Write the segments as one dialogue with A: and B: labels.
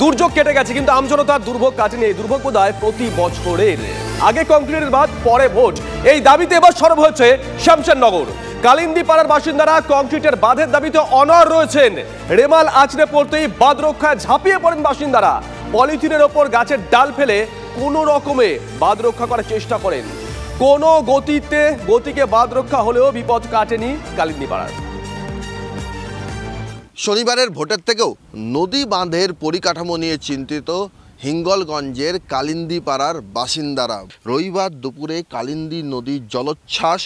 A: দুর্যোগ কেটে গেছে, কিন্তু আমজনতার দুর্ভোগ কাটেনি। এই দুর্ভোগ বোধহয় প্রতি বছরের। আগে কংক্রিটের বাঁধ, পরে ভোট, এই দাবিতে এবার সরব হয়েছে শমশেরনগর। কালিন্দী পাড়ার বাসিন্দারা কংক্রিটের বাঁধের দাবিতে অনড় রয়েছেন। রেমাল আছড়ে পড়তেই বাঁধ রক্ষায় ঝাঁপিয়ে পড়েন বাসিন্দারা। পলিথিনের ওপর গাছের ডাল ফেলে কোনো রকমে বাঁধ রক্ষা করার চেষ্টা করেন। কোনো গতিকে বাঁধ রক্ষা হলেও বিপদ কাটেনি কালিন্দী পাড়ার।
B: শনিবারের ভোটের থেকেও নদী বাঁধের পরিকাঠামো নিয়ে চিন্তিত হিঙ্গলগঞ্জের কালিন্দী পাড়ার বাসিন্দারা। রবিবার দুপুরে কালিন্দী নদীর জলোচ্ছ্বাস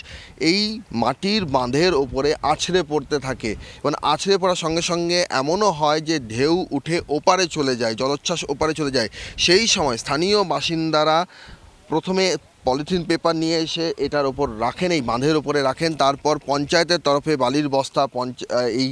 B: এই মাটির বাঁধের ওপরে আছড়ে পড়তে থাকে এবং আছড়ে পড়ার সঙ্গে সঙ্গে এমনও হয় যে ঢেউ উঠে ওপারে চলে যায়, জলোচ্ছ্বাস ওপারে চলে যায়। সেই সময় স্থানীয় বাসিন্দারা প্রথমে পলিথিন পেপার নিয়ে এসে এটার ওপর রাখেন, এই বাঁধের ওপরে রাখেন। তারপর পঞ্চায়েতের তরফে বালির বস্তা এই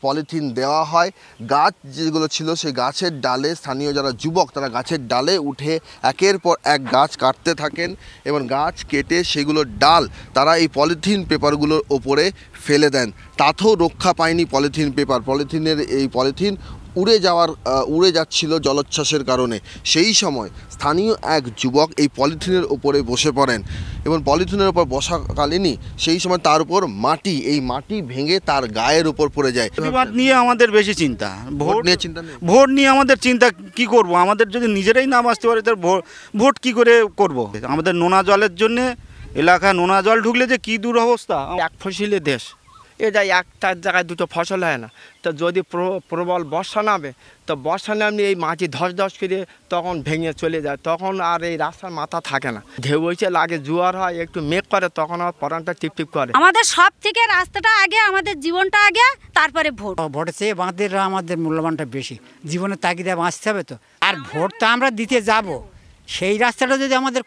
B: পলিথিন দেওয়া হয়। গাছ যেগুলো ছিল সেই গাছের ডালে স্থানীয় যারা যুবক তারা গাছের ডালে উঠে একের পর এক গাছ কাটতে থাকেন এবং গাছ কেটে সেগুলোর ডাল তারা এই পলিথিন পেপারগুলোর ওপরে ফেলে দেন। তাতেও রক্ষা পায়নি পলিথিন পেপার। এই পলিথিন উড়ে যাচ্ছিল জলোচ্ছ্বাসের কারণে। সেই সময় স্থানীয় এক যুবক এই পলিথিনের ওপরে বসে পড়েন এবং পলিথিনের ওপর বসাকালীনই সেই সময় তার উপর এই মাটি ভেঙে তার গায়ের উপর পড়ে যায়।
C: বাঁধ নিয়ে আমাদের বেশি চিন্তা, ভোট নিয়ে আমাদের চিন্তা কি করব। আমাদের যদি নিজেরাই না বাঁচতে পারি তার ভোট কি করে করব। আমাদের নোনা জলের জন্য এলাকা নোনা জল ঢুকলে যে কি দুরবস্থা।
D: এক ফসলি দেশ, এটা একটা জায়গায় দুটো ফসল হয় না। তো যদি প্রবল বর্ষা নামে, তো বর্ষা নামলে এই মাটি ধস করে তখন ভেঙে চলে যায়, তখন আর এই রাস্তার মাথা থাকে না। ঢেউ হয়েছে লাগে, জোয়ার হয়, একটু মেঘ করে, তখন আর পরানটা টিপটিপ করে।
E: আমাদের সব থেকে রাস্তাটা আগে, আমাদের জীবনটা আগে, তারপরে ভোট।
F: ভোটের চেয়ে বাঁধের আমাদের মূল্যবানটা বেশি, জীবনের তাগিদে বাঁচতে হবে তো। আর ভোট তো আমরা দিতে যাব, সেই রাস্তাটা যদি আমাদের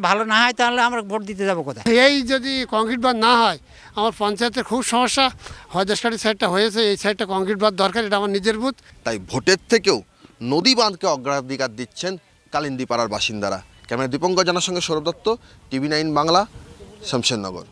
F: ভালো না হয় তাহলে আমরা ভোট দিতে যাবো কোথায়?
G: এই যদি কংক্রিট বাঁধ না হয় আমার পঞ্চায়েতের খুব সমস্যা। হয়দাসকারি সাইডটা হয়েছে, এই সাইডটা কংক্রিট বাঁধ দরকার, এটা আমার নিজের বুথ।
B: তাই ভোটের থেকেও নদী বাঁধকে অগ্রাধিকার দিচ্ছেন কালিন্দী পাড়ার বাসিন্দারা। ক্যামেরা দীপঙ্কর জানার সঙ্গে সৌরভ দত্ত, TV9 বাংলা, শমশেরনগর।